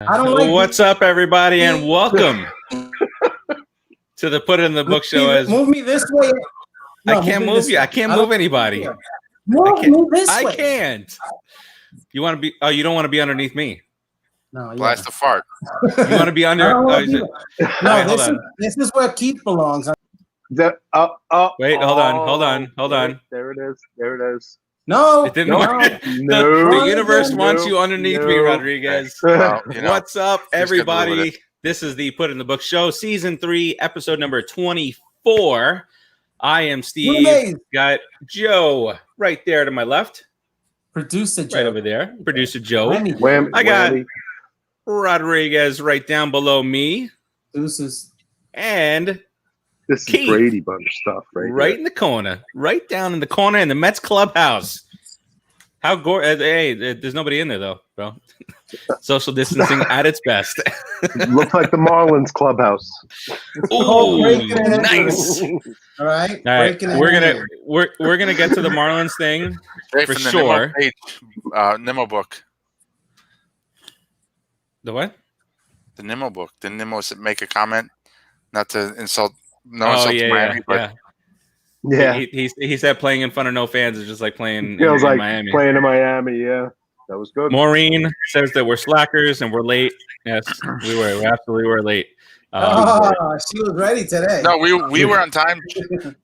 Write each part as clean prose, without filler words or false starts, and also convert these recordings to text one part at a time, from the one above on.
I don't like What's up, everybody, and welcome to the Put It in the Book show. Move me this way. No, I can't move you. I can't move anybody. Move me this way. I can't. You want to be? Oh, you don't want to be underneath me. No, yeah. Blast the fart. You want to be under? This is where Keith belongs. Wait, hold on. There it is. No, it didn't work. The universe wants you underneath me, Rodriguez. Well, What's up, everybody? This is the Put in the Book show, season 3, episode number 24. I am Steve. Got Joe right there to my left. Producer Joe. Right over there. Producer Joe. I got Rodriguez right down below me. Deuces. And this is Keith, Brady Bunch stuff, right in the corner, right down in the corner in the Mets clubhouse. How hey, there's nobody in there though, bro. Social distancing at its best. Looks like the Marlins clubhouse. Oh, nice. All right. We're gonna get to the Marlins thing for sure. Nemo book. The what? The Nemo book. Did Nemo make a comment? Not to insult. Miami, yeah. He said playing in front of no fans is just like playing in Miami. Playing in Miami, yeah. That was good. Maureen says that we're slackers and we're late. Yes, we were. We absolutely were late. She was ready today. No, we were on time.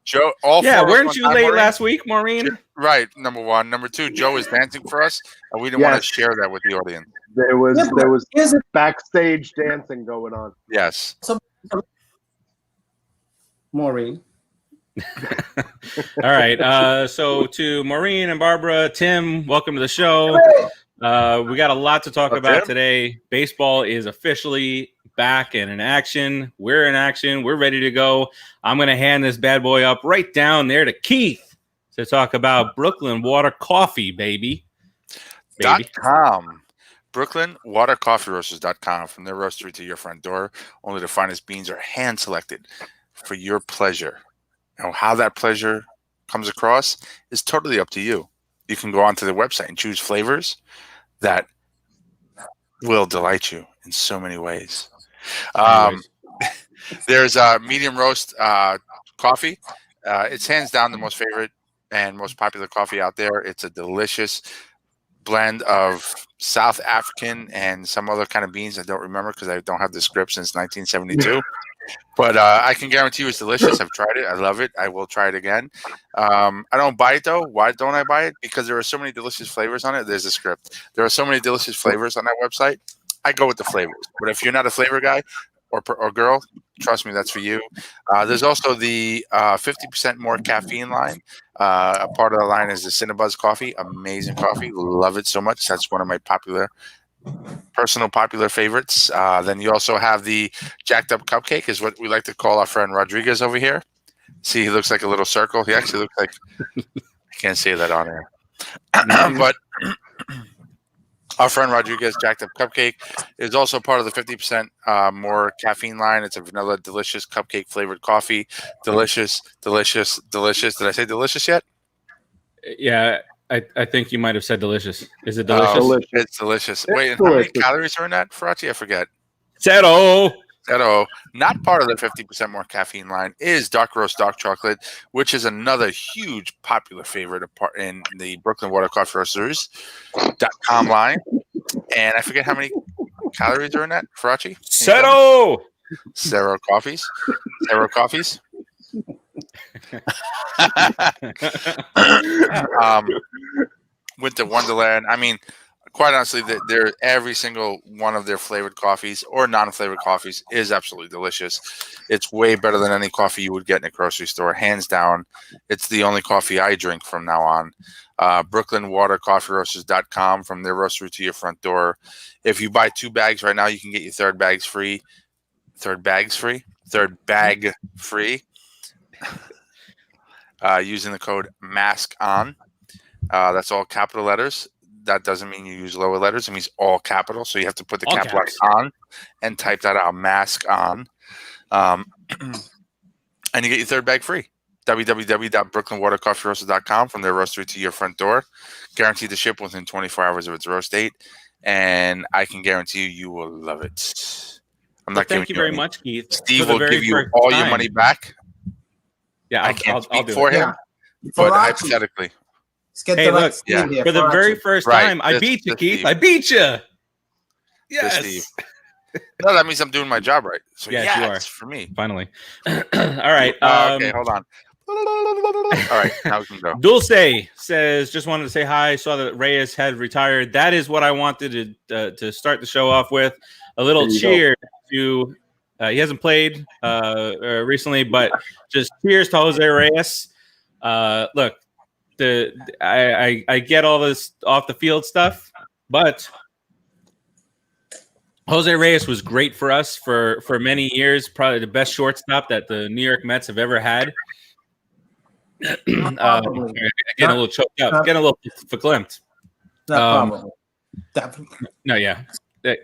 Joe, weren't you late last week, Maureen? Right, number one. Number two, Joe was dancing for us, and we didn't want to share that with the audience. There was backstage dancing going on. Yes. Maureen. All right. So to Maureen and Barbara, Tim, welcome to the show. We got a lot to talk about today. Baseball is officially back and in action. We're in action. We're ready to go. I'm going to hand this bad boy up right down there to Keith to talk about Brooklyn Water Coffee, baby. .com. BrooklynWaterCoffeeRoasters.com. From their roastery to your front door, only the finest beans are hand-selected for your pleasure. Now, how that pleasure comes across is totally up to you. You can go onto the website and choose flavors that will delight you in so many ways. There's medium roast coffee. It's hands down the most favorite and most popular coffee out there. It's a delicious blend of South African and some other kind of beans I don't remember because I don't have the script since 1972. But I can guarantee you it's delicious. I've tried it. I love it. I will try it again. I don't buy it, though. Why don't I buy it? Because there are so many delicious flavors on it. There's a script. There are so many delicious flavors on that website. I go with the flavors. But if you're not a flavor guy or girl, trust me, that's for you. There's also the 50% more caffeine line. A part of the line is the Cinnabuzz coffee. Amazing coffee. Love it so much. That's one of my personal popular favorites. Then you also have the jacked up cupcake, is what we like to call our friend Rodriguez over here. See, he looks like a little circle. He actually looks like I can't say that on air. But our friend Rodriguez jacked up cupcake is also part of the 50% more caffeine line. It's a vanilla delicious cupcake flavored coffee. Delicious. Did I say delicious yet? Yeah. I think you might have said delicious. Is it delicious? It's delicious. Wait, how many calories are in that, Faraci? I forget. Zero. Not part of the 50% more caffeine line is dark roast dark chocolate, which is another huge popular favorite in the Brooklyn Water Coffee Roasters.com line. And I forget how many calories are in that, Faraci? Zero coffees. Winter Wonderland. I mean, quite honestly, every single one of their flavored coffees or non-flavored coffees is absolutely delicious. It's way better than any coffee you would get in a grocery store, hands down. It's the only coffee I drink from now on. BrooklynWaterCoffeeRoasters.com, from their roastery to your front door. If you buy 2 bags right now, you can get your third bag free. Using the code MASKON. That's all capital letters. That doesn't mean you use lower letters. It means all capital. So you have to put the capital letters on and type that out, mask on. And you get your third bag free. www.brooklynwatercoffeeroasters.com, from their roastery to your front door. Guaranteed to ship within 24 hours of its roast date. and I can guarantee you will love it. I'm not Thank you very any. much, Keith. Steve will give you all your money back. Yeah, I can't I'll speak do for it. him, but hypothetically. Let's get Hey, the right look, Steve here. For the very first time, I This- beat you, this Keith. Steve. I beat you. This Yes. Steve. No, that means I'm doing my job right. So Yes, you are. for me. Finally. All right. Okay, hold on. All right, now we can go. Dulce says, just wanted to say hi. Saw that Reyes had retired. That is what I wanted to start the show off with. A little cheer to. He hasn't played recently, but just cheers to Jose Reyes. Look, I get all this off the field stuff, but Jose Reyes was great for us for many years. Probably the best shortstop that the New York Mets have ever had. Getting a little choked up, getting a little verklempt. Probably. Definitely. No, yeah,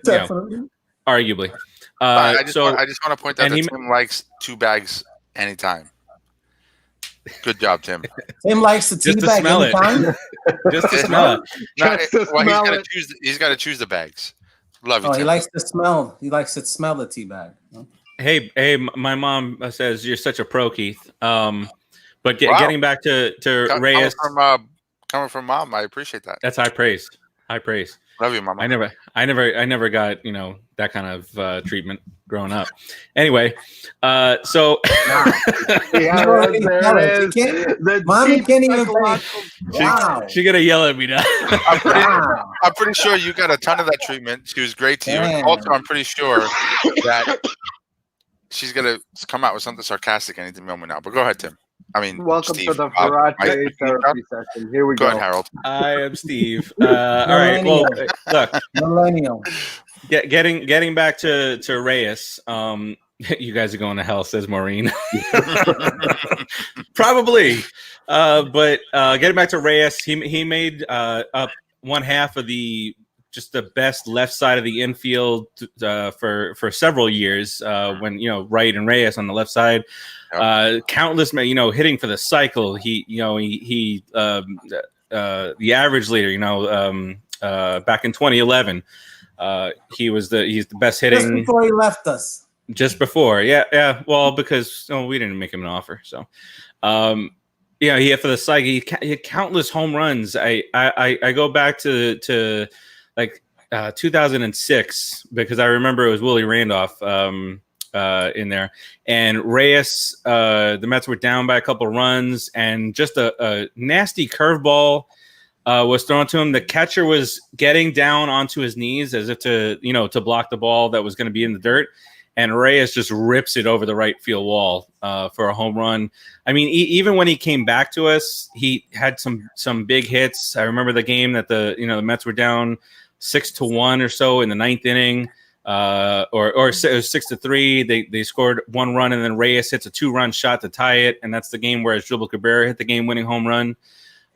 Definitely. arguably. I just want to point out that Tim likes 2 bags anytime. Good job, Tim. Tim likes the tea Just to bag smell it. anytime. Just to smell it. He's got to choose the bags. Love you, Oh, Tim. he likes to smell. He likes to smell the tea bag. Hey, my mom says you're such a pro, Keith. But getting back to Reyes, coming from mom, I appreciate that. that's high praise. High praise. Love you, mama. I never got that kind of treatment growing up. Anyway, so There it is. Mommy can't even she gonna yell at me now. I'm pretty sure you got a ton of that treatment. She was great to you. Damn. Also, I'm pretty sure that she's gonna come out with something sarcastic any moment now. But go ahead, Tim. I mean, Welcome Steve. to the Karate therapy session. Here we Go go. ahead, Harold. I am Steve. All right. Well, look, millennial. getting back to Reyes. You guys are going to hell, says Maureen. Probably. But getting back to Reyes, he made up one half of the best left side of the infield for several years when Wright and Reyes on the left side. Countless, hitting for the cycle. He the average leader. Back in 2011, he's the best hitting. Just before he left us. Just before, yeah. Well, because we didn't make him an offer, so he hit for the cycle. He had countless home runs. I go back to like 2006 because I remember it was Willie Randolph in there, and Reyes. The Mets were down by a couple runs, and just a nasty curveball was thrown to him. The catcher was getting down onto his knees as if to block the ball that was going to be in the dirt, and Reyes just rips it over the right field wall for a home run. I mean, even when he came back to us, he had some big hits. I remember the game that the Mets were down 6-1 or so in the 9th inning, or 6-3. They scored 1 run, and then Reyes hits a 2-run shot to tie it, and that's the game where Asdrubal Cabrera hit the game-winning home run.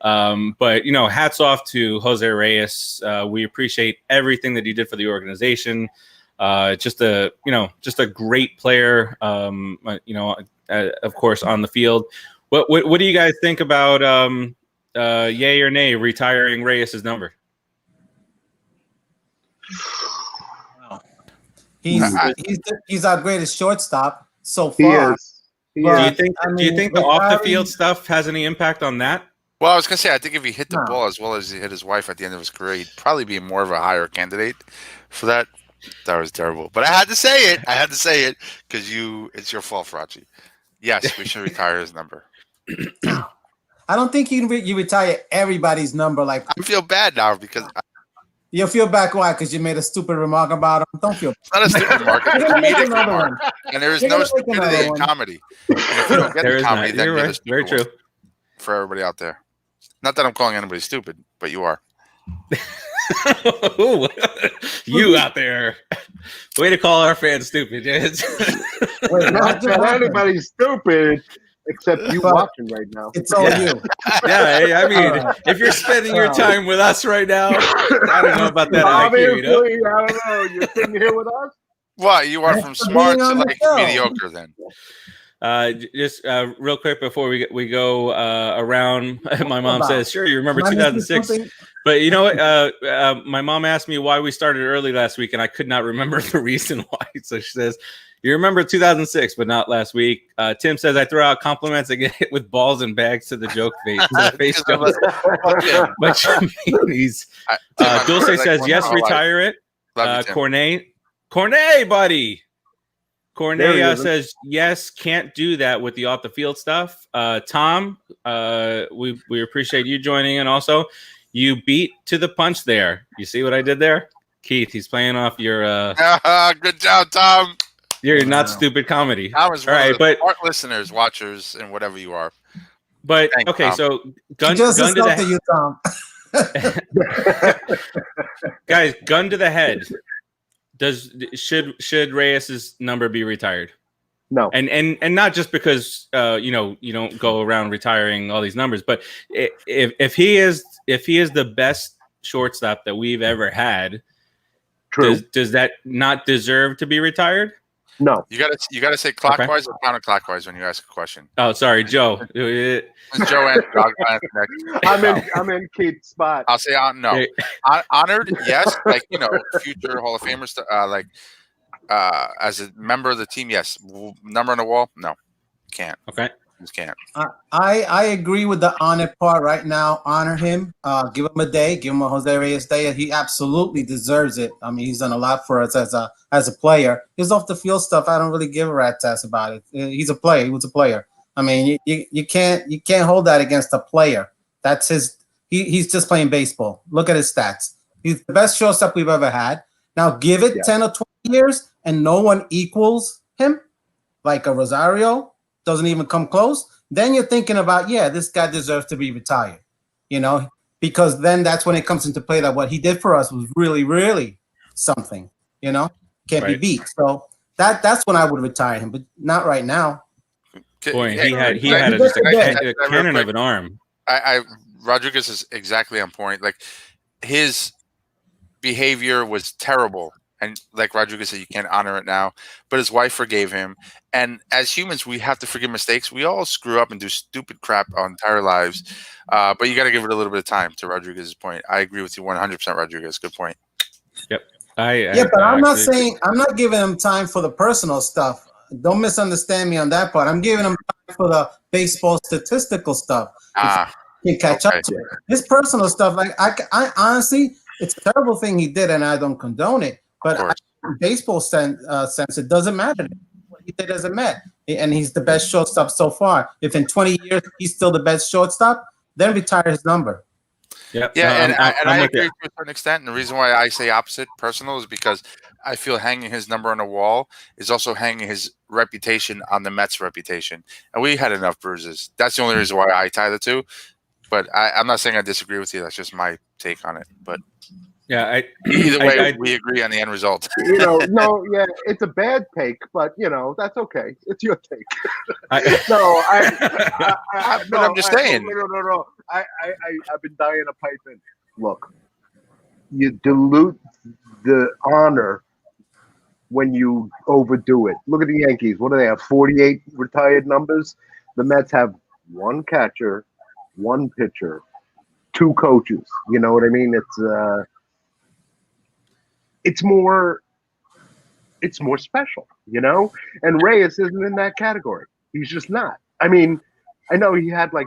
But hats off to Jose Reyes. We appreciate everything that he did for the organization. Just a great player. Of course, on the field. What do you guys think about yay or nay retiring Reyes' number? He's our greatest shortstop so He far. is. Do you think the off the field stuff has any impact on that? Well, I was gonna say, I think if he hit the ball as well as he hit his wife at the end of his career, he'd probably be more of a higher candidate for that. That was terrible, but I had to say it because it's your fault, Farachi. Yes, we should retire his number. I don't think you retire everybody's number. Like, I feel bad now because you'll feel back. Why? Because you made a stupid remark about him. Don't feel. It's not a stupid remark; it's a comedic remark, and there is no stupidity in comedy. And if you don't get the comedy, then you're right. Very true. For everybody out there, not that I'm calling anybody stupid, but you are. You out there, way to call our fans stupid. Wait, not anybody stupid except you watching right now. It's all you. Yeah, I mean, if you're spending your time with us right now, I don't know about that Obviously, IQ. I don't know. You're sitting here with us. What, you are from smart to like mediocre then? Just real quick before we go around, my mom says, "Sure, you remember 2006." But you know what? My mom asked me why we started early last week, and I could not remember the reason why. So she says, "You remember 2006, but not last week." Tim says, "I throw out compliments and get hit with balls and bags to the joke face." Face jokes. But he's Dulce says, "Yes, retire it." Cornet, buddy. Cornet says, yes, can't do that with the off the field stuff. Tom, we appreciate you joining in also. You beat to the punch there. You see what I did there? Keith, he's playing off your good job, Tom. You're not stupid comedy. I was one of the smart listeners, watchers, and whatever you are. But thanks, okay, Tom. So gun to the head. You, Tom. Guys, gun to the head. Should Reyes's number be retired? No, and not just because you don't go around retiring all these numbers, but if he is the best shortstop that we've ever had, does that not deserve to be retired? No, you gotta say clockwise or counterclockwise when you ask a question. Oh, sorry, Joe. Joe answered. I'm in Keith's spot. I'll say no. Honored, yes. Like future Hall of Famers. As a member of the team, yes. Number on the wall, no, can't. Okay, just can't. I agree with the honor part right now. Honor him. Give him a day. Give him a Jose Reyes day. He absolutely deserves it. I mean, he's done a lot for us as a player. His off the field stuff, I don't really give a rat's ass about it. He's a player. He was a player. I mean, you can't hold that against a player. That's his. He's just playing baseball. Look at his stats. He's the best shortstop we've ever had. Now give it 10 or 20 years and no one equals him, like a Rosario, doesn't even come close. Then you're thinking about, this guy deserves to be retired, because then that's when it comes into play that what he did for us was really, really something, can't be beat. So that's when I would retire him, but not right now. Boy, he had just a cannon of an arm. Rodriguez is exactly on point. Like his behavior was terrible. And like Rodriguez said, you can't honor it now. But his wife forgave him. And as humans, we have to forgive mistakes. We all screw up and do stupid crap our entire lives. But you got to give it a little bit of time, to Rodriguez's point. I agree with you 100%, Rodriguez. Good point. Yep. But I'm not giving him time for the personal stuff. Don't misunderstand me on that part. I'm giving him time for the baseball statistical stuff. He can catch up to it. His personal stuff, like I honestly, it's a terrible thing he did, and I don't condone it. But baseball sense, it doesn't matter. What he did doesn't matter. And he's the best shortstop so far. If in 20 years he's still the best shortstop, then retire his number. Yep. Yeah, I agree to a certain extent. And the reason why I say opposite personal is because I feel hanging his number on the wall is also hanging his reputation on the Mets' reputation. And we had enough bruises. That's the only reason why I tie the two. But I'm not saying I disagree with you. That's just my take on it. But yeah, either way, we agree on the end result. It's a bad take, but that's okay. It's your take. I'm just saying. No. I've been dying to pipe in. Look, you dilute the honor when you overdo it. Look at the Yankees. What do they have? 48 retired numbers. The Mets have one catcher, one pitcher, two coaches. You know what I mean? It's more special, And Reyes isn't in that category. He's just not. I mean, I know he had like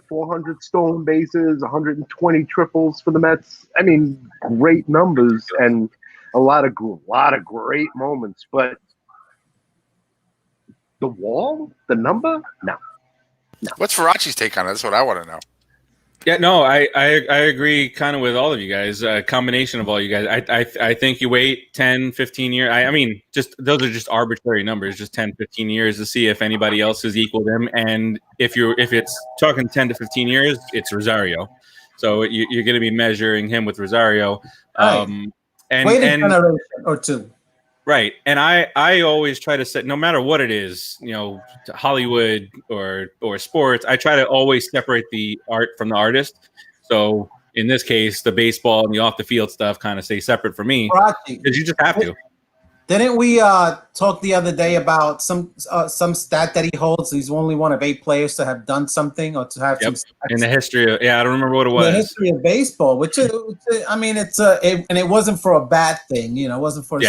400 stolen bases, 120 triples for the Mets. I mean, great numbers and a lot of great moments. But the wall, the number, no. What's Farachi's take on it? That's what I want to know. Yeah, no, I agree kind of with all of you guys, a combination of all you guys. I think you wait 10, 15 years. I mean, just those are just arbitrary numbers, just 10, 15 years to see if anybody else has equaled him. And if it's talking 10 to 15 years, it's Rosario. So you're going to be measuring him with Rosario. Wait a generation or two. Right. And I always try to set, no matter what it is, Hollywood or sports, I try to always separate the art from the artist. So in this case, the baseball and the off the field stuff kind of stay separate for me because you just have to. Didn't we talk the other day about some stat that he holds? He's only one of 8 players to have done something or to have some stats in the history of I don't remember what it in was. the history of baseball, which is, I mean, and it wasn't for a bad thing, you know, it wasn't for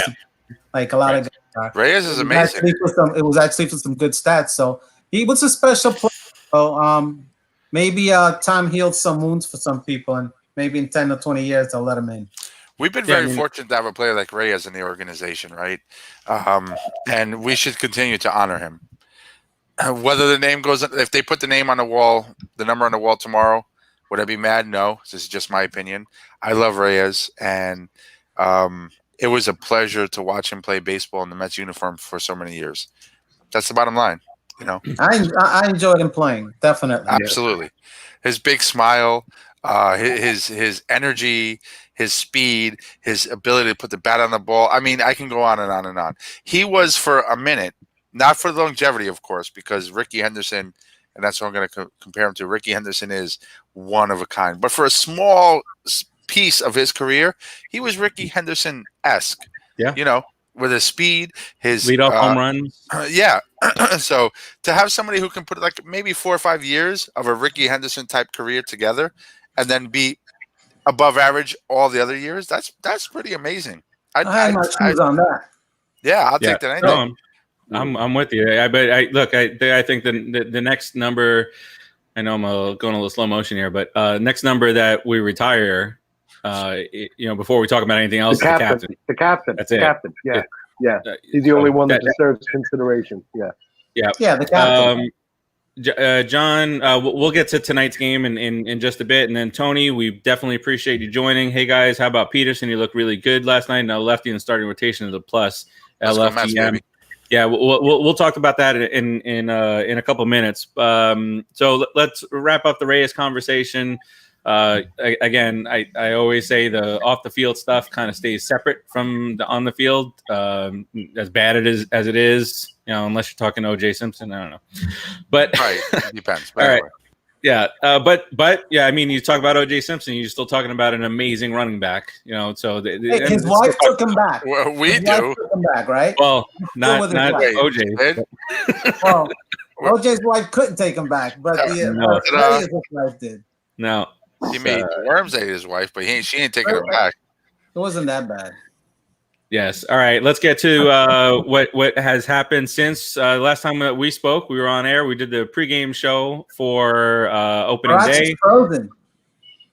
like a lot of guys. Reyes is amazing. It was actually for some good stats. So he was a special player. So maybe time healed some wounds for some people, and maybe in 10 or 20 years they'll let him in. We've been very fortunate to have a player like Reyes in the organization, right? And we should continue to honor him. Whether the name goes, if they put the name on the wall, the number on the wall tomorrow, would I be mad? No. This is just my opinion. I love Reyes, and it was a pleasure to watch him play baseball in the Mets uniform for so many years. That's the bottom line, you know. I enjoyed him playing, definitely. Absolutely. His big smile, his energy, his speed, his ability to put the bat on the ball. I mean, I can go on and on and on. He was for a minute, not for the longevity, of course, because Ricky Henderson, and that's what I'm going to compare him to. Ricky Henderson is one of a kind. But for a small piece of his career, he was Ricky Henderson-esque. Yeah. You know, with his speed, his leadoff home runs. Yeah. So to have somebody who can put like maybe 4 or 5 years of a Ricky Henderson type career together and then be above average all the other years, that's pretty amazing. I had my shoes on that. Yeah, I'll take that. No, I'm with you. But I think the next number, I know I'm going a little slow motion here, but next number that we retire, before we talk about anything else, the captain. That's it. Captain. Yeah. He's the only one that deserves consideration. Yeah. The captain. John, we'll get to tonight's game in just a bit, and then Tony, we definitely appreciate you joining. Hey guys, how about Peterson? You looked really good last night. Now lefty in the starting rotation is a plus. LFTM. Yeah, we'll talk about that in a couple of minutes. So let's wrap up the Reyes conversation. Again, I always say the off the field stuff kind of stays separate from the on the field. As bad as it is, unless you're talking O.J. Simpson, I don't know. But right, it depends. All right. Yeah, but yeah, I mean, you talk about O.J. Simpson, you're still talking about an amazing running back, So his wife took him back. Well, his wife took him back, right? Well, not O.J. Well, O.J.'s wife couldn't take him back, but his wife did. No, he made worms ate his wife, but she ain't taking him back. It wasn't that bad. Yes. All right. Let's get to what has happened since last time that we spoke. We were on air. We did the pregame show for opening day. Frozen.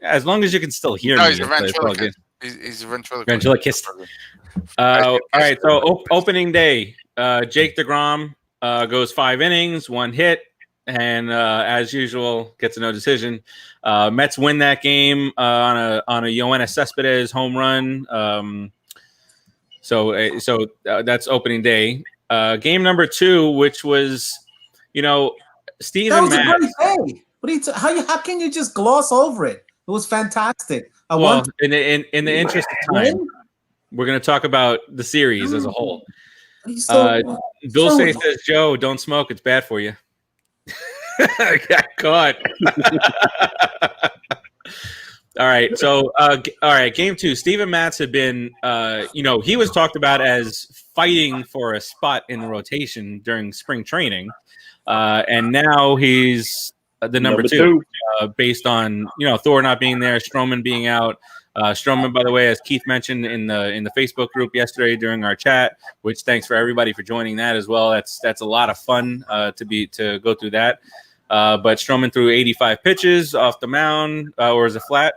As long as you can still hear me. He's a ventriloquist. He's a ventriloquist. All right. So opening day, Jake DeGrom goes 5 innings, 1 hit, and as usual, gets a no decision. Mets win that game on a Yoenis Cespedes home run. So that's opening day. Game number 2, which was, Steven Matz. That was a great day. How can you just gloss over it? It was fantastic. In the interest of time, we're going to talk about the series as a whole. Bill Say says, Joe, don't smoke. It's bad for you. I got caught. All right. So, game 2. Steven Matz had been, he was talked about as fighting for a spot in the rotation during spring training. And now he's the number two. Based on, Thor not being there, Stroman being out. Stroman, by the way, as Keith mentioned in the Facebook group yesterday during our chat, which thanks for everybody for joining that as well. That's a lot of fun to go through that. But Stroman threw 85 pitches off the mound, or is it flat?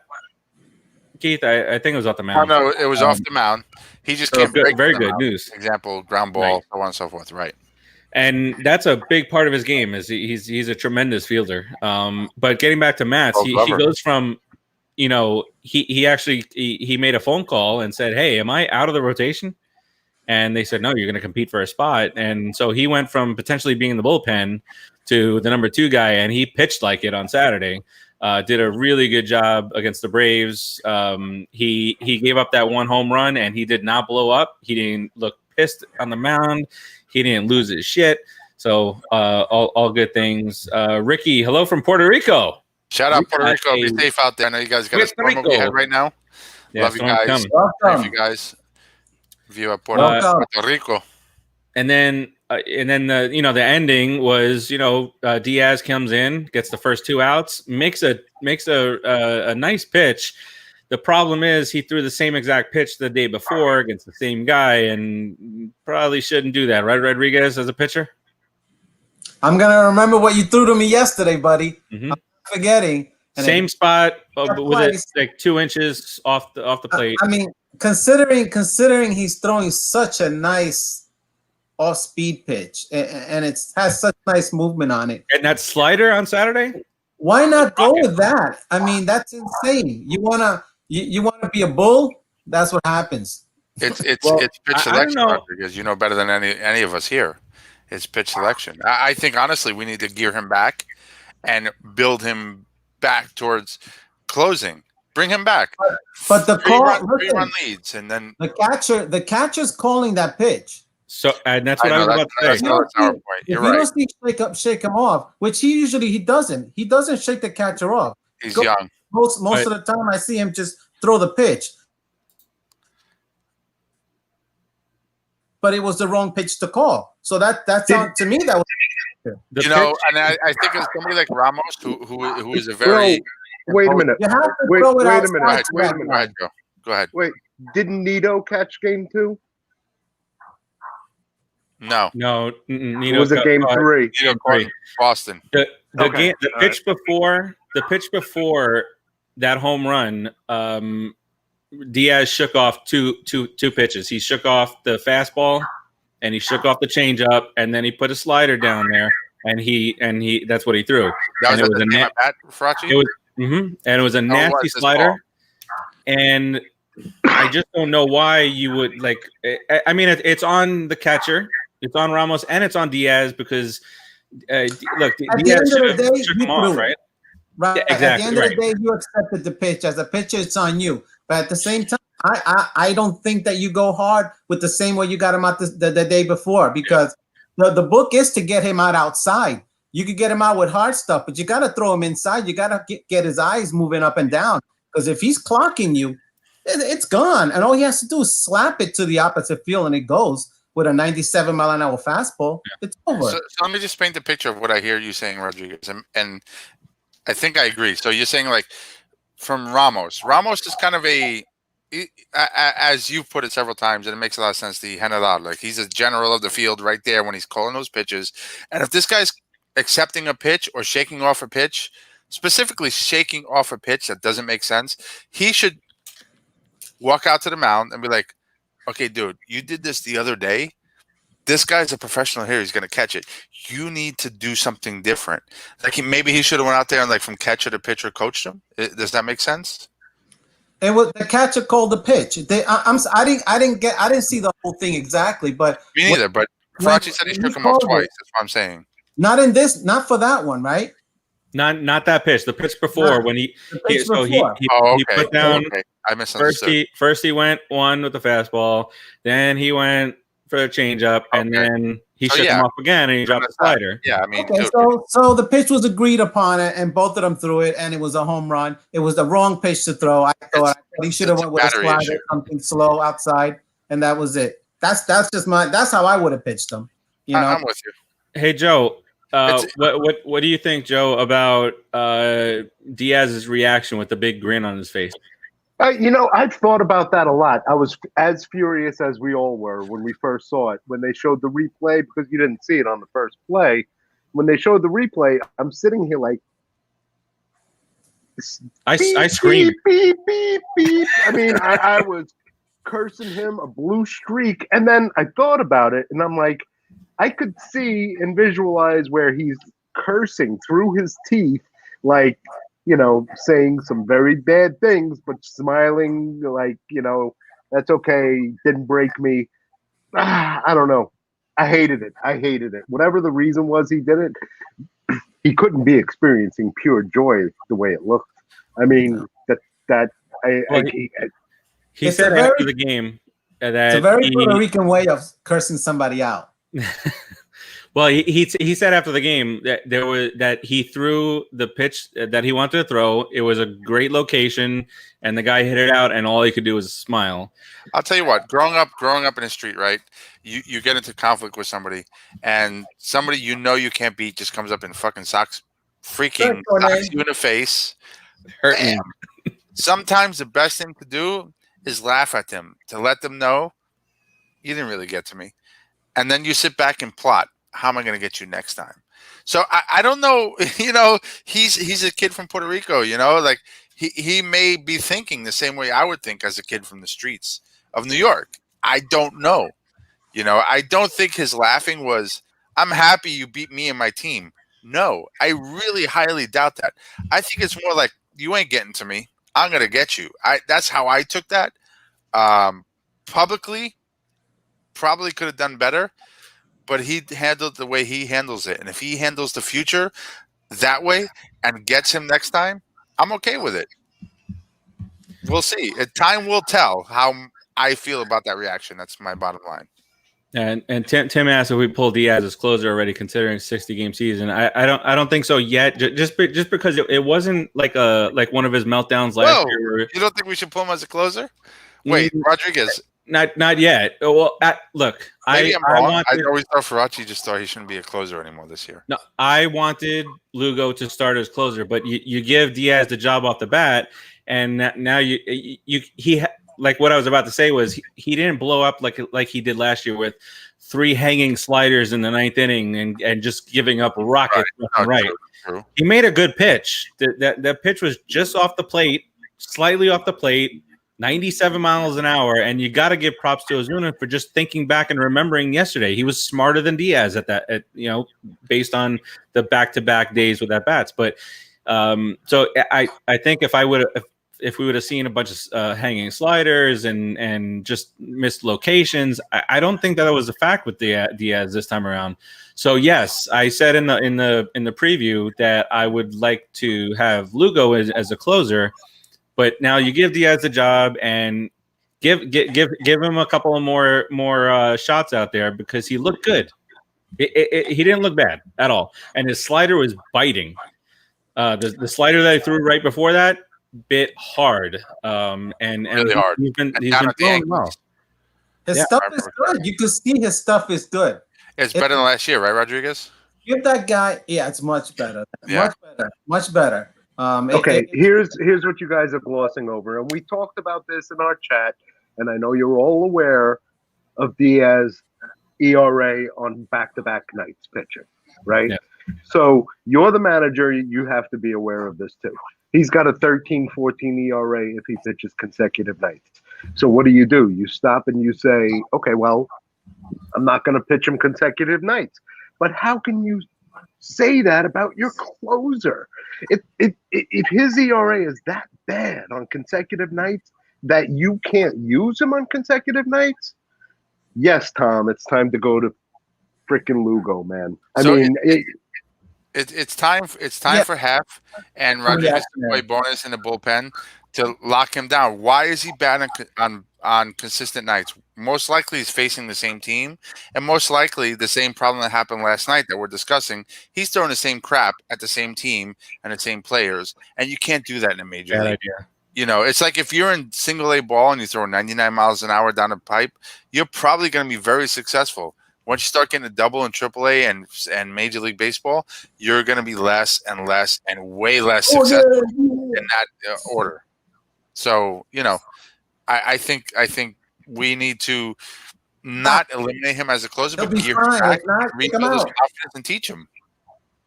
Keith, I think it was off the mound. Oh, no, it was off the mound. He just came very good news. Example, ground ball, so on and so forth. Right. And that's a big part of his game. Is he's a tremendous fielder. But getting back to Matz, he goes from, he actually made a phone call and said, "Hey, am I out of the rotation?" And they said, "No, you're going to compete for a spot." And so he went from potentially being in the bullpen to the number 2 guy, and he pitched like it on Saturday. Did a really good job against the Braves. He gave up that 1 home run, and he did not blow up. He didn't look pissed on the mound. He didn't lose his shit. So all good things. Ricky, hello from Puerto Rico. Shout out Puerto Rico. Be safe out there. I know you guys got a storm over your head right now. Yeah, Love you guys. Love you guys. Viva Walk out. Puerto Rico. And then the ending was Diaz comes in, gets the first 2 outs, makes a nice pitch. The problem is he threw the same exact pitch the day before against the same guy, and probably shouldn't do that, right, Rodriguez, as a pitcher? I'm gonna remember what you threw to me yesterday, buddy. Mm-hmm. I'm forgetting. Same spot, but with it like 2 inches off the plate. I mean, considering he's throwing such a nice off-speed pitch, and it has such nice movement on it. And that slider on Saturday? Why not go with that? I mean, that's insane. You wanna be a bull? That's what happens. It's pitch selection, because you know better than any of us here. It's pitch selection. I think honestly we need to gear him back and build him back towards closing. Bring him back. But the three run leads, and then the catcher's calling that pitch. So, and that's what I was about to say. That's our point. You're right. You don't see shake him off, which he doesn't. He doesn't shake the catcher off. He's young. Most of the time, I see him just throw the pitch. But it was the wrong pitch to call. So that's to me that was. And I think it's somebody like Ramos who is a very. Wait a minute. You have to wait throw it a out. minute. Wait a minute. Go ahead, Joe. Go ahead. Wait, didn't Nito catch game 2? No. It was a game 3. Boston. The pitch before that home run, Diaz shook off two pitches. He shook off the fastball, and he shook off the changeup, and then he put a slider down there, and he that's what he threw. That was a net bat, Fracci? And it was a nasty slider, and I just don't know why you would like. I mean, it's on the catcher. It's on Ramos and it's on Diaz because, look, Diaz shook him off, right? Right. Yeah, exactly. At the end of the day, you accepted the pitch. As a pitcher, it's on you. But at the same time, I don't think that you go hard with the same way you got him out the day before, because the book is to get him out outside. You could get him out with hard stuff, but you got to throw him inside. You got to get his eyes moving up and down, because if he's clocking you, it's gone. And all he has to do is slap it to the opposite field and it goes. With a 97-mile-an-hour fastball, it's over. So let me just paint the picture of what I hear you saying, Rodriguez, and I think I agree. So you're saying, like, from Ramos is kind of as you've put it several times, and it makes a lot of sense, the general. Like, he's a general of the field right there when he's calling those pitches. And if this guy's accepting a pitch or shaking off a pitch, specifically shaking off a pitch that doesn't make sense, he should walk out to the mound and be like, okay, dude, you did this the other day. This guy's a professional here. He's going to catch it. You need to do something different. Like maybe he should have went out there and like from catcher to pitcher coached him. Does that make sense? And what the catcher called the pitch. I didn't see the whole thing exactly, but me neither. But Fracci said he shook him off twice. That's what I'm saying. Not for that one, right? Not that pitch. The pitch before when he put down. Okay. I misunderstood. First he went one with the fastball, then he went for a changeup, and then he shook him off again, and he dropped the slider. Yeah, I mean, so the pitch was agreed upon, and both of them threw it, and it was a home run. It was the wrong pitch to throw. I thought he should have went with a slider, something slow outside, and that was it. That's how I would have pitched them. I'm with you. Hey Joe, what do you think, Joe, about Diaz's reaction with the big grin on his face? I've thought about that a lot. I was as furious as we all were when we first saw it. When they showed the replay, because you didn't see it on the first play, when they showed the replay, I'm sitting here like, I screamed. Beep, beep, beep. I mean, I was cursing him a blue streak. And then I thought about it, and I'm like, I could see and visualize where he's cursing through his teeth, like, saying some very bad things, but smiling like, that's okay. Didn't break me. I don't know. I hated it. Whatever the reason was he did it, he couldn't be experiencing pure joy the way it looked. I mean, he said after the game that it's a very Puerto Rican way of cursing somebody out. Well, he said after the game that he threw the pitch that he wanted to throw. It was a great location, and the guy hit it out, and all he could do was smile. I'll tell you what. Growing up in the street, right? You get into conflict with somebody, and somebody you can't beat just comes up and fucking socks you in the face. Hurting. Sometimes the best thing to do is laugh at them to let them know you didn't really get to me, and then you sit back and plot. How am I going to get you next time? So I don't know. He's a kid from Puerto Rico. Like he may be thinking the same way I would think as a kid from the streets of New York. I don't know. I don't think his laughing was, I'm happy you beat me and my team. No, I really highly doubt that. I think it's more like, you ain't getting to me. I'm going to get you. That's how I took that. Publicly, probably could have done better, but he handled the way he handles it. And if he handles the future that way and gets him next time, I'm okay with it. We'll see. Time will tell how I feel about that reaction. That's my bottom line. And Tim asked if we pulled Diaz as closer already, considering 60-game season. I don't think so yet. Just because it wasn't like one of his meltdowns last year. You don't think we should pull him as a closer? Wait, Rodriguez. Not yet. Well, look, maybe I'm wrong. I always thought Faraci just thought he shouldn't be a closer anymore this year. No, I wanted Lugo to start as closer, but you give Diaz the job off the bat, and now he. Like what I was about to say was he didn't blow up like he did last year with 3 hanging sliders in the 9th inning and just giving up rockets. Right. True. He made a good pitch. That pitch was just off the plate, slightly off the plate, 97 miles an hour. And you got to give props to Ozuna for just thinking back and remembering yesterday. He was smarter than Diaz based on the back-to-back days with at bats. But so I think if we would have seen a bunch of hanging sliders and just missed locations, I don't think that was a fact with Diaz this time around. So yes, I said in the preview that I would like to have Lugo as a closer, but now you give Diaz the job and give him a couple of more shots out there, because he looked good. He didn't look bad at all, and his slider was biting. The slider that he threw right before that bit hard, and really hard. He's been throwing well. His stuff is good. You can see his stuff is good. It's better than last year, right, Rodriguez? Give that guy, it's much better. Yeah. Much better. Okay, here's what you guys are glossing over, and we talked about this in our chat, and I know you're all aware of Diaz ERA on back-to-back nights pitching, right? Yeah. So you're the manager, you have to be aware of this too. He's got a 13-14 ERA if he pitches consecutive nights. So what do? You stop and you say, okay, well, I'm not going to pitch him consecutive nights. But how can you say that about your closer? If his ERA is that bad on consecutive nights that you can't use him on consecutive nights, yes, Tom, it's time to go to freaking Lugo, man. It's time for half, and Rodriguez to play bonus in the bullpen to lock him down. Why is he bad on consistent nights? Most likely he's facing the same team, and most likely the same problem that happened last night that we're discussing. He's throwing the same crap at the same team and the same players, and you can't do that in a major league. Idea. It's like if you're in single A ball and you throw 99 miles an hour down a pipe, you're probably going to be very successful. Once you start getting a double in AAA and Major League Baseball, you're going to be less and less and way less successful in that order. So, I think we need to not eliminate him as a closer, but gear him back, rebuild his confidence, and teach him.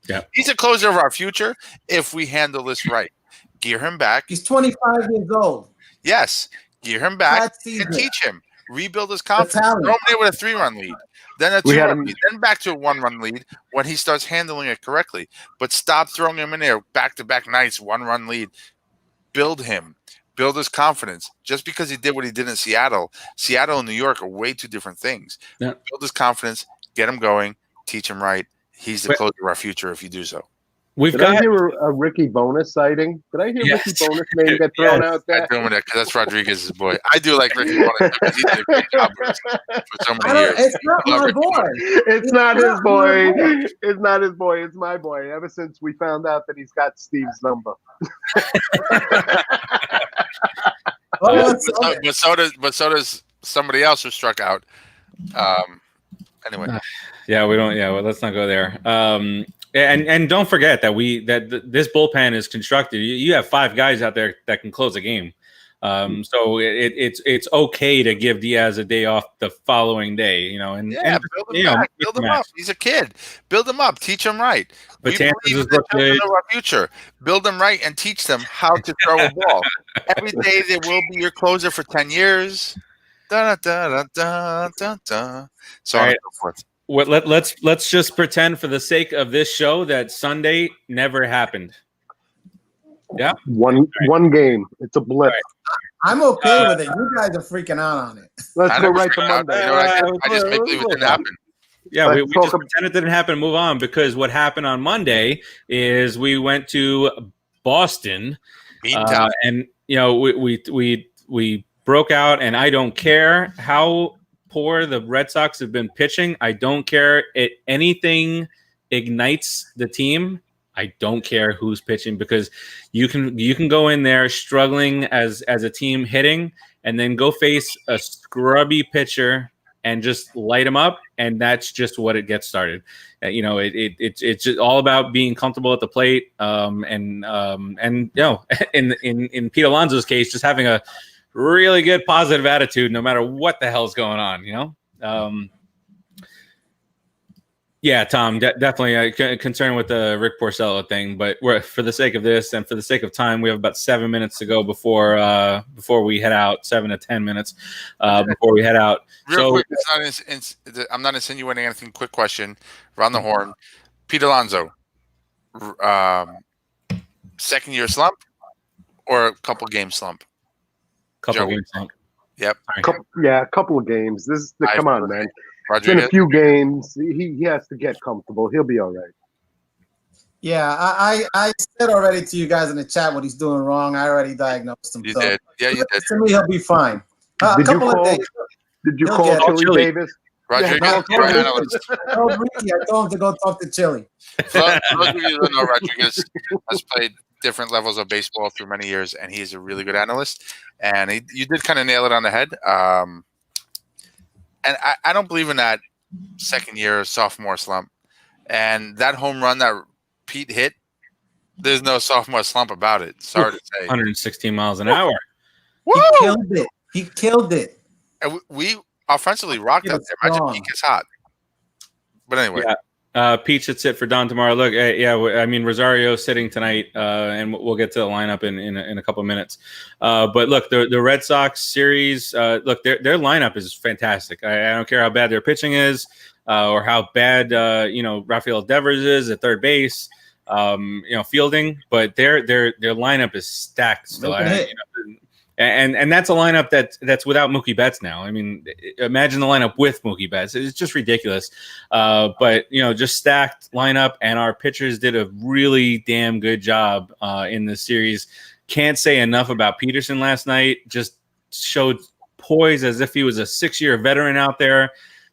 Yeah, he's a closer of our future if we handle this right. Gear him back. He's 25 years old. Yes, gear him back and teach him. Rebuild his confidence. Throw him there with a 3-run lead. Then a 2-run lead. Then back to a 1-run lead when he starts handling it correctly. But stop throwing him in there back-to-back nights, 1-run lead. Build him. Build his confidence. Just because he did what he did in Seattle and New York are way two different things. Yeah. Build his confidence. Get him going. Teach him right. He's the closer of our future if you do so. Did I hear a Ricky Bonus sighting? Did I hear Ricky Bonus name get thrown out there? I'm doing it because that's Rodriguez's boy. I do like Ricky Bonus because he did a great job for so many years. It's not my boy. It's not his boy. It's not his boy. It's my boy. Ever since we found out that he's got Steve's number. But so does somebody else who struck out. Anyway. Yeah, we don't. Yeah, well, let's not go there. And don't forget that this bullpen is constructed. You have 5 guys out there that can close a game. So it's okay to give Diaz a day off the following day. Build him up. He's a kid. Build him up. Teach him right. But we believe in the future. Build them right and teach them how to throw a ball. Every day they will be your closer for 10 years. Da, da, da, da, da, da. So on and so forth. Let's just pretend for the sake of this show that Sunday never happened. Yeah, one game. It's a blip. Right. I'm okay with it. You guys are freaking out on it. Let's go right to Monday. I just make believe it didn't happen. Yeah, we just pretend it didn't happen and move on, because what happened on Monday is we went to Boston, and we broke out, and I don't care how poor the Red Sox have been pitching. I don't care. Anything ignites the team. I don't care who's pitching, because you can go in there struggling as a team hitting, and then go face a scrubby pitcher and just light them up, and that's just what it gets started. It's just all about being comfortable at the plate, and in Pete Alonso's case, just having a really good positive attitude no matter what the hell's going on. Yeah, Tom, definitely concerned with the Rick Porcello thing, but for the sake of this and for the sake of time, we have about 7 minutes to go before we head out. 7 to 10 minutes before we head out. Real quick, I'm not insinuating anything. Quick question, around the horn. Pete Alonso, second year slump or a couple game slump? Couple game slump. Yep. A couple of games. Come on, man. It's Rodriguez? been a few games. He has to get comfortable. He'll be all right. Yeah, I said already to you guys in the chat what he's doing wrong. I already diagnosed him. You did. Yeah, you did. To me, he'll be fine. Did you call Chili Davis? Rodriguez, I told him to go talk to Chili. For those of you who don't know, Rodriguez has played different levels of baseball through many years, and he's a really good analyst. And you did kind of nail it on the head. And I don't believe in that second year sophomore slump. And that home run that Pete hit, there's no sophomore slump about it. Sorry to say. 116 miles an hour. Woo! He killed it. And we offensively rocked out there. Imagine Pete gets hot. But anyway. Yeah. Pete should sit for Don tomorrow. Look, Rosario's sitting tonight, and we'll get to the lineup in a couple of minutes. But look, the Red Sox series, look, their lineup is fantastic. I don't care how bad their pitching is, or how bad Rafael Devers is at third base, fielding, but their lineup is stacked still. And that's a lineup that's without Mookie Betts now. I mean, imagine the lineup with Mookie Betts. It's just ridiculous. But just stacked lineup, and our pitchers did a really damn good job in this series. Can't say enough about Peterson last night. Just showed poise as if he was a 6-year veteran out there.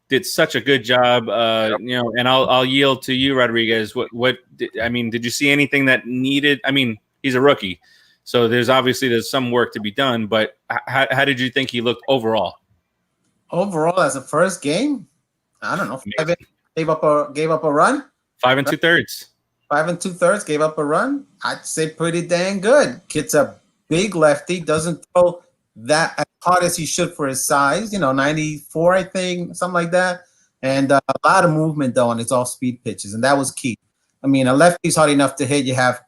Did such a good job. And I'll yield to you, Rodriguez. Did you see anything that needed? I mean, he's a rookie. So there's some work to be done, but how did you think he looked overall? Overall, as a first game, I don't know. Gave up a run. 5 2/3. 5 2/3 gave up a run. I'd say pretty dang good. Kid's a big lefty. Doesn't throw that as hard as he should for his size. 94, I think, something like that. And a lot of movement though on his off-speed pitches, and that was key. I mean, a lefty's hard enough to hit. You have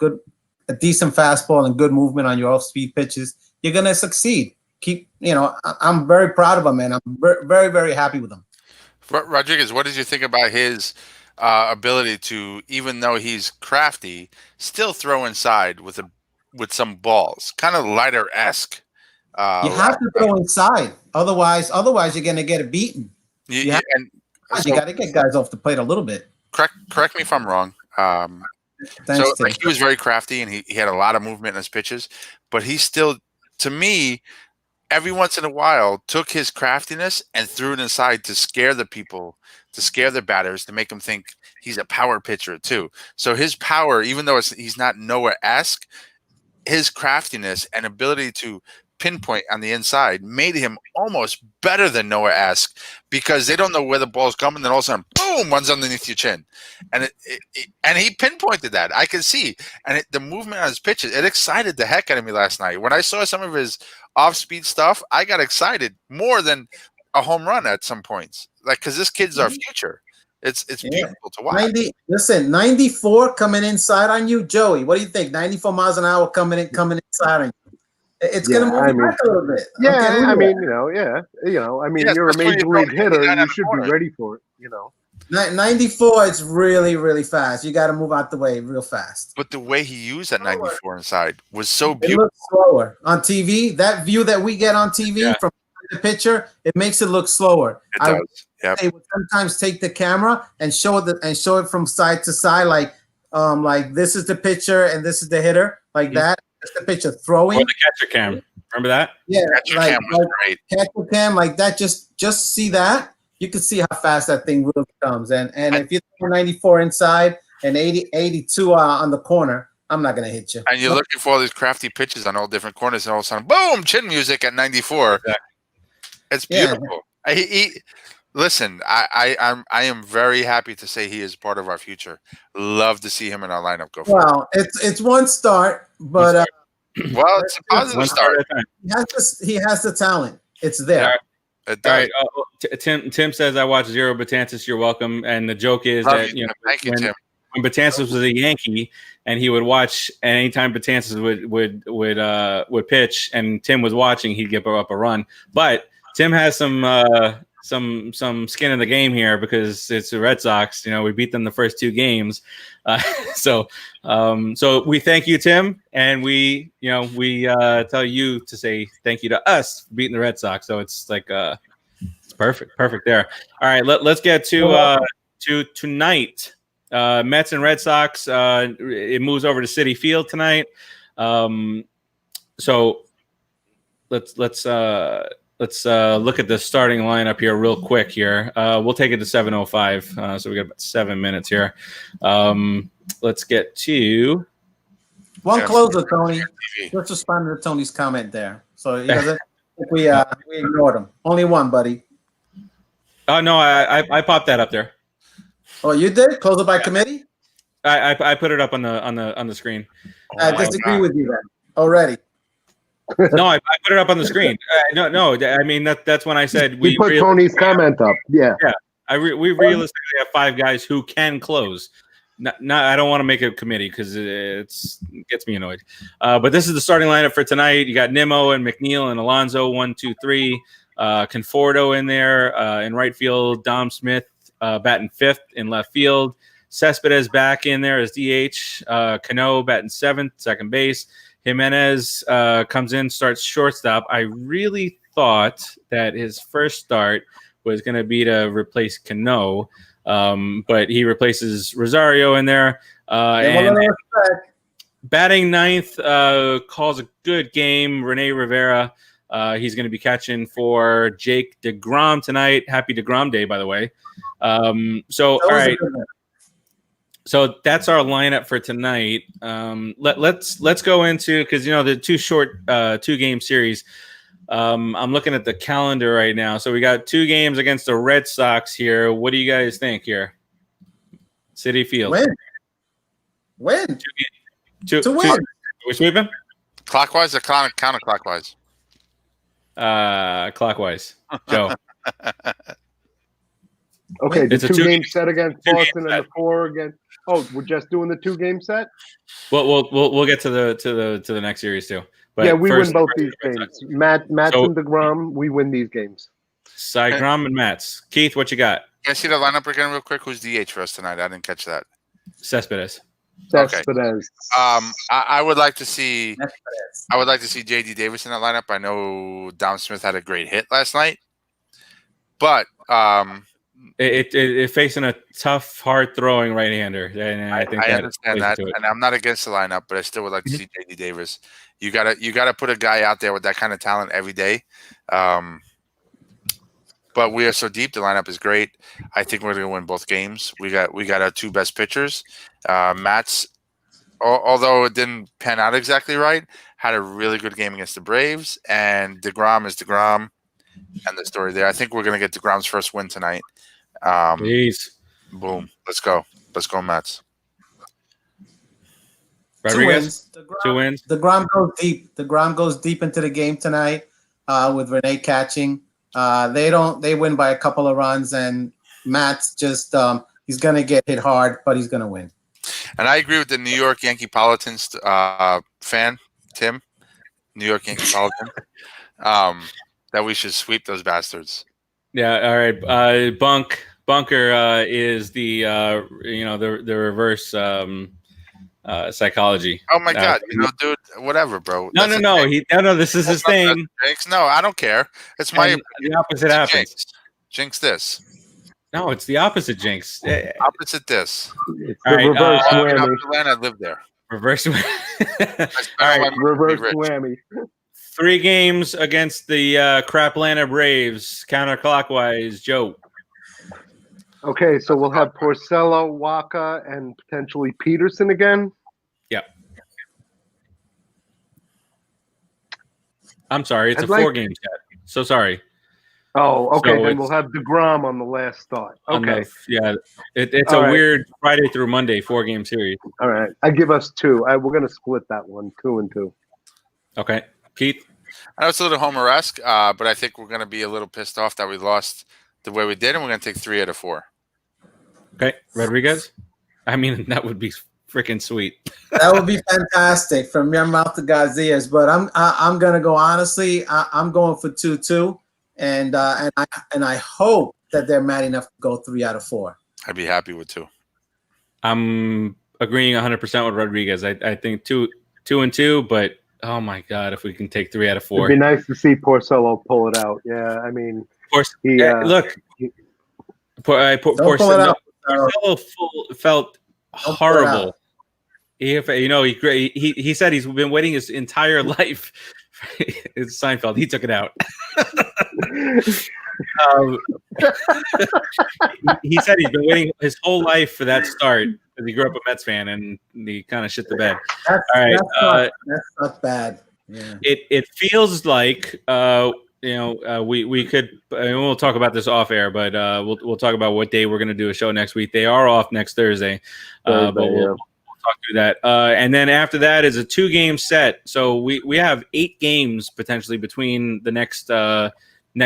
a decent fastball and good movement on your off-speed pitches, you're going to succeed. I'm very proud of him, man. I'm very, very happy with him. Rodriguez, what did you think about his ability to, even though he's crafty, still throw inside with some balls, kind of lighter-esque? You have to throw inside. Otherwise you're going to get it beaten. You got to get guys off the plate a little bit. Correct me if I'm wrong. Thanks, So Tim. like he was very crafty and he had a lot of movement in his pitches, but he still, to me, every once in a while took his craftiness and threw it inside to scare the people, to scare the batters, to make them think he's a power pitcher too. So his power, even though he's not Noah-esque, his craftiness and ability to pinpoint on the inside made him almost better than Noah-esque, because they don't know where the ball's coming, then all of a sudden, boom, one's underneath your chin, and and he pinpointed that. I could see, and the movement on his pitches, it excited the heck out of me last night. When I saw some of his off-speed stuff, I got excited more than a home run at some points, like, because this kid's our future. It's beautiful to watch. 94 coming inside on you, Joey. What do you think? 94 miles an hour coming inside on you. It's gonna move you back a little bit. Yeah, I mean, you're a major league hitter. You should be ready for it. 94 is really, really fast. You got to move out the way real fast. But the way he used that 94 inside was so It beautiful. looks slower on TV. That view that we get on TV from the picture, it makes it look slower. It does. Yep. They would sometimes take the camera and show it from side to side, like this is the pitcher and this is the hitter, like that. That's the pitcher throwing. Or the catcher cam. Remember that? Yeah, Catcher cam was great. Catcher cam, like that. Just see that. You can see how fast that thing really comes. And if you throw 94 inside and 82 on the corner, I'm not gonna hit you. And you're looking for all these crafty pitches on all different corners, and all of a sudden, boom, chin music at 94. Exactly. It's beautiful. Yeah. Listen, I am very happy to say he is part of our future. Love to see him in our lineup go forward. Well, it's one start, but well, it's a positive start. He has the talent. It's there. All right. Tim says, I watched Zero Betances. You're welcome. And the joke is that thank you, Tim. When Betances was a Yankee and he would watch, and anytime Betances would pitch and Tim was watching, he'd give up a run. But Tim has some skin in the game here because it's the Red Sox. We beat them the first 2 games. So we thank you, Tim, and we tell you to say thank you to us for beating the Red Sox. So it's like it's perfect there. All right, let's get to tonight. Mets and Red Sox. It moves over to Citi Field tonight. So let's look at the starting lineup here real quick here. We'll take it to 7:05. So we got about 7 minutes here. Let's get to one closer, Tony. Let's respond to Tony's comment there. So he doesn't we ignored him. Only one, buddy. Oh no, I popped that up there. Oh, you did? Close it by committee? I put it up on the screen. I disagree with you then already. No, I put it up on the screen. No. I mean that's when I said we put Tony's comment up. Yeah. We realistically have 5 guys who can close. I don't want to make a committee because it gets me annoyed. But this is the starting lineup for tonight. You got Nimmo and McNeil and Alonso 1, 2, 3. Conforto in there in right field. Dom Smith batting 5th in left field. Cespedes back in there as DH. Cano batting 7th, second base. Jimenez comes in, starts shortstop. I really thought that his first start was going to be to replace Cano, but he replaces Rosario in there. And batting 9th, calls a good game. Rene Rivera, he's going to be catching for Jake DeGrom tonight. Happy DeGrom Day, by the way. All right. So that's our lineup for tonight. Let's go into, because the 2 short 2-game series. I'm looking at the calendar right now. So we got 2 games against the Red Sox here. What do you guys think here? Citi Field. Win. To win. We're sweeping? Clockwise or counterclockwise? Clockwise. Joe. Okay, the 2-game set against Boston and the 4 against. Oh, we're just doing the 2-game set. Well, we'll get to the next series too. But yeah, we win both these games. Mats and DeGrom, we win these games. DeGrom and Mats. Keith, what you got? Can I see the lineup again real quick? Who's DH for us tonight? I didn't catch that. Cespedes. Okay. I would like to see. I would like to see J.D. Davis in that lineup. I know Dom Smith had a great hit last night, but It facing a tough, hard throwing right-hander, and I think I that understand plays that, into it. and I'm not against the lineup, but I still would like to see JD Davis. You gotta put a guy out there with that kind of talent every day. But we are so deep. The lineup is great. I think we're going to win both games. We got our two best pitchers. Matt's, although it didn't pan out exactly right, had a really good game against the Braves. And DeGrom is DeGrom, and the story there. I think we're going to get DeGrom's first win tonight. Please. Boom. Let's go, Mets. Rodriguez, 2 wins. DeGrom goes deep. DeGrom goes deep into the game tonight with Renee catching. They win by a couple of runs, and Matt's just he's gonna get hit hard, but he's gonna win. And I agree with the New York Yankee Politics fan, Tim, New York Yankee Politics, that we should sweep those bastards. Yeah, all right. Bunker is the the reverse psychology. Oh my God, dude, whatever, bro. No. This is his thing. No, I don't care. It's my the opposite happens. Jinx this. No, it's the opposite, Jinx. Opposite this. It's the reverse whammy. I live there. Reverse whammy. All right, reverse whammy. 3 games against the Craplana Braves, counterclockwise. Joe. Okay, so we'll have Porcello, Waka, and potentially Peterson again. Yep. I'm sorry, it's 4 games yet. So sorry. Oh, okay. So then we'll have DeGrom on the last start. Okay. It's a weird Friday through Monday 4-game series. All right. I give us 2. We're going to split that one, 2 and 2. Okay. Keith? I know it's a little Homer-esque, but I think we're going to be a little pissed off that we lost the way we did, and we're going to take 3 out of 4. Okay. Rodriguez? I mean, that would be freaking sweet. That would be fantastic from your mouth to God's ears. But I'm going to go honestly. I'm going for 2-2. And I hope that they're mad enough to go 3 out of 4. I'd be happy with 2. I'm agreeing 100% with Rodriguez. I think 2 and 2, but oh my God, if we can take 3 out of 4, it'd be nice to see Porcello pull it out. Yeah, I mean, look, Porcello felt horrible. He said he's been waiting his entire life. It's Seinfeld. He took it out. He said he's been waiting his whole life for that start because he grew up a Mets fan and he kind of shit the bed. All right, that's not bad. Yeah. It feels like we could. We'll talk about this off air, but we'll talk about what day we're going to do a show next week. They are off next Thursday, but we'll talk through that. And then after that is a 2-game set. So we have 8 games potentially between the next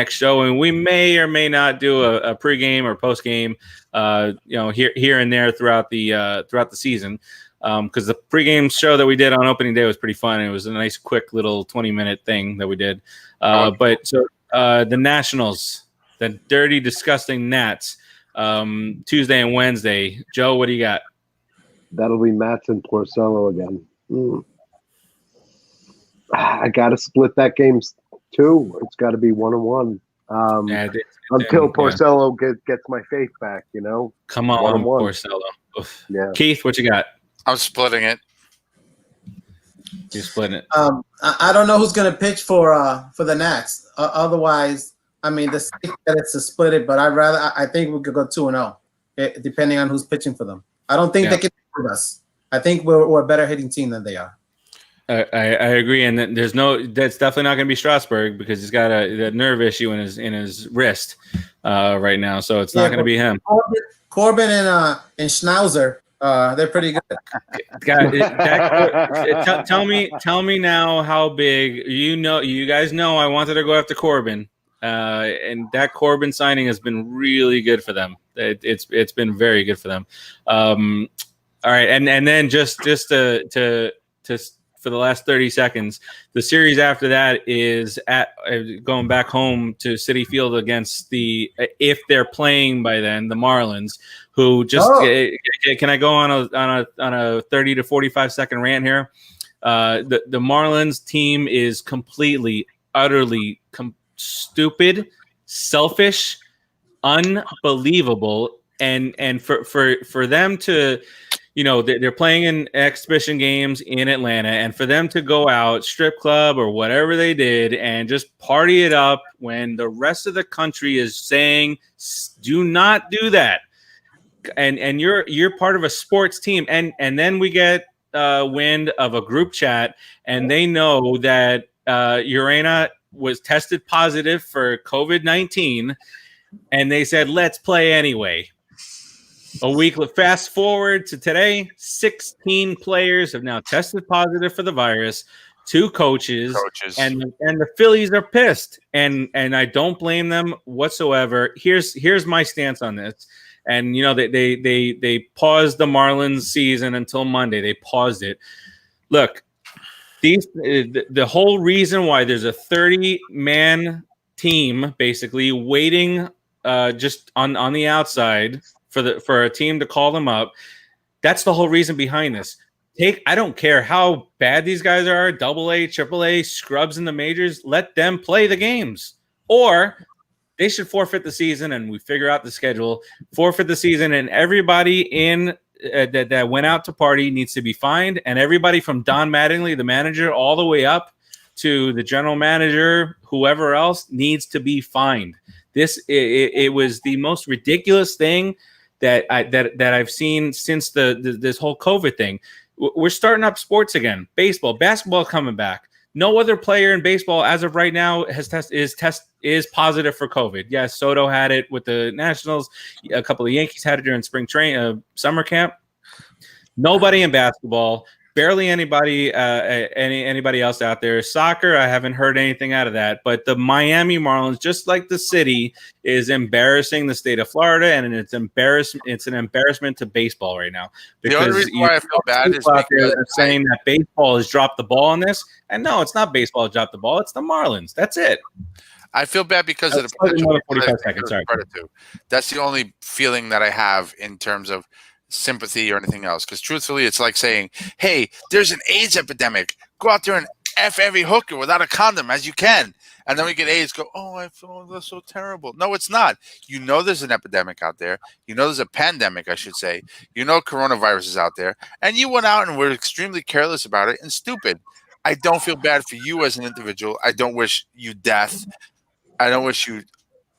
show, and we may or may not do a pregame or postgame, here and there throughout the season. Because the pregame show that we did on opening day was pretty fun. It was a nice, quick little 20-minute thing that we did. But the Nationals, the dirty, disgusting Nats, Tuesday and Wednesday. Joe, what do you got? That'll be Mats and Porcello again. I got to split that game 2. It's got to be 1-1. Until Porcello gets my faith back, Come on, Porcello. Yeah. Keith, what you got? I'm splitting it. You're splitting it. I don't know who's going to pitch for the Nats. Otherwise, I mean, the safe bet is to split it, but I think we could go 2-0, depending on who's pitching for them. I don't think they can with us. I think we're a better hitting team than they are. I agree, and that's definitely not going to be Strasburg because he's got a nerve issue in his wrist right now, so it's not going to be him. Corbin and Schnauzer, they're pretty good. Tell me now how big you guys know I wanted to go after Corbin, and that Corbin signing has been really good for them. It's been very good for them. All right, and then just to for the last 30 seconds, the series after that is going back home to Citi Field against if they're playing by then, the Marlins, who just can I go on a 30 to 45 second rant here? The Marlins team is completely, utterly stupid, selfish, unbelievable. And for them to, they're playing in exhibition games in Atlanta, and for them to go out, strip club or whatever they did, and just party it up when the rest of the country is saying, do not do that. And you're part of a sports team, and then we get wind of a group chat, and they know that Urena was tested positive for COVID-19, and they said, let's play anyway. A week, fast forward to today, 16 players have now tested positive for the virus, 2 coaches. And the Phillies are pissed, and I don't blame them whatsoever. Here's my stance on this. And they paused the Marlins season until Monday. They paused it. Look, the whole reason why there's a 30-man team basically waiting just on the outside for a team to call them up. That's the whole reason behind this. I don't care how bad these guys are, AA, AAA, scrubs in the majors, let them play the games. Or they should forfeit the season, and we figure out the schedule, forfeit the season, and everybody in that went out to party needs to be fined, and everybody from Don Mattingly, the manager, all the way up to the general manager, whoever else, needs to be fined. It was the most ridiculous thing that I've seen since this whole COVID thing. We're starting up sports again. Baseball, basketball coming back. No other player in baseball as of right now is positive for COVID. Yes, Soto had it with the Nationals. A couple of Yankees had it during summer camp. Nobody in basketball. Barely anybody else out there. Soccer, I haven't heard anything out of that. But the Miami Marlins, just like the city, is embarrassing the state of Florida, and it's an embarrassment to baseball right now. Because the only reason why I feel bad is because saying that baseball has dropped the ball on this, and no, it's not baseball has dropped the ball. It's the Marlins. That's it. I feel bad because of the potential 45 seconds. Sorry. That's the only feeling that I have in terms of sympathy or anything else, because truthfully it's like saying, hey, there's an AIDS epidemic, go out there and F every hooker without a condom as you can, and then we get AIDS, go, oh, I feel that's so terrible. No, it's not. There's an epidemic out there, there's a pandemic, I should say, coronavirus is out there, and you went out and were extremely careless about it and stupid. I don't feel bad for you as an individual. I don't wish you death. I don't wish you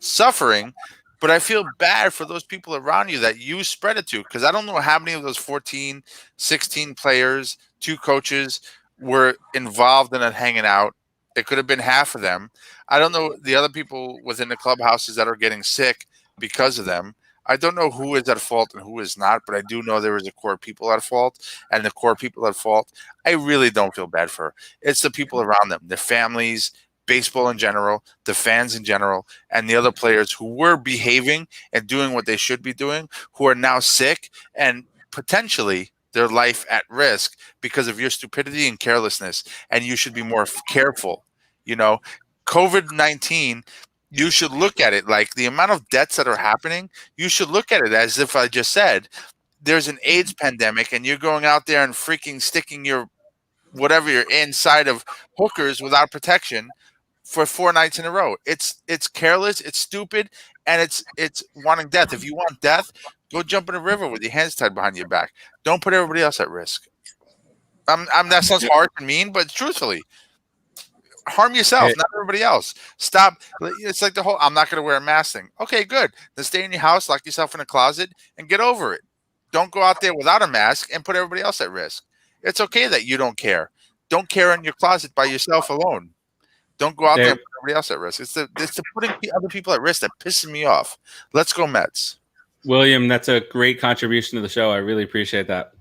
suffering. But I feel bad for those people around you that you spread it to, because I don't know how many of those 14, 16 players, 2 coaches were involved in it hanging out. It could have been half of them. I don't know the other people within the clubhouses that are getting sick because of them. I don't know who is at fault and who is not, but I do know there is a core people at fault, and the core people at fault, I really don't feel bad for. It's the people around them, their families, baseball in general, the fans in general, and the other players who were behaving and doing what they should be doing, who are now sick and potentially their life at risk because of your stupidity and carelessness. And you should be more careful. COVID-19, you should look at it like the amount of deaths that are happening. You should look at it as if I just said, there's an AIDS pandemic and you're going out there and freaking sticking your whatever you're inside of hookers without protection for 4 nights in a row. It's careless, it's stupid, and it's wanting death. If you want death, go jump in a river with your hands tied behind your back. Don't put everybody else at risk. That sounds harsh and mean, but truthfully, harm yourself, not everybody else. Stop. It's like the whole I'm not going to wear a mask thing. Okay, good. Then stay in your house, lock yourself in a closet, and get over it. Don't go out there without a mask and put everybody else at risk. It's okay that you don't care. Don't care in your closet by yourself alone. Don't go out there and put everybody else at risk. It's the putting other people at risk that pisses me off. Let's go Mets. William, that's a great contribution to the show. I really appreciate that.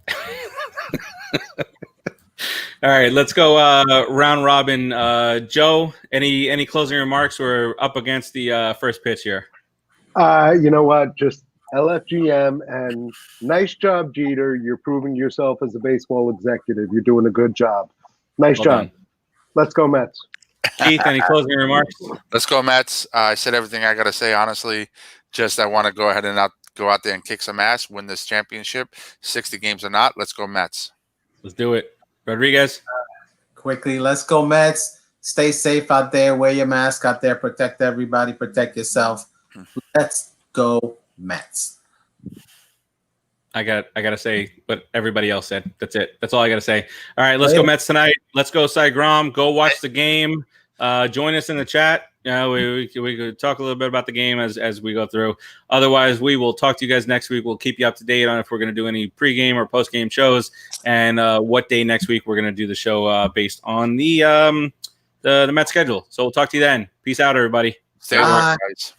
All right, let's go round robin. Joe, any closing remarks? We're up against the first pitch here. You know what? Just LFGM, and nice job, Jeter. You're proving yourself as a baseball executive. You're doing a good job. Nice job. Done. Let's go Mets. Keith, any closing remarks? Let's go Mets. I said everything I got to say, honestly. Just I want to go ahead and go out there and kick some ass, win this championship, 60 games or not. Let's go Mets. Let's do it. Rodriguez? Quickly, let's go Mets. Stay safe out there. Wear your mask out there. Protect everybody. Protect yourself. Let's Go Mets. I gotta say what everybody else said. That's it. That's all I gotta say. All right, let's go Mets tonight. Let's go Cy Grom. Go watch the game. Join us in the chat. We could talk a little bit about the game as we go through. Otherwise, we will talk to you guys next week. We'll keep you up to date on if we're going to do any pregame or postgame shows, and what day next week we're going to do the show based on the Mets schedule. So we'll talk to you then. Peace out, everybody. Stay alert, guys.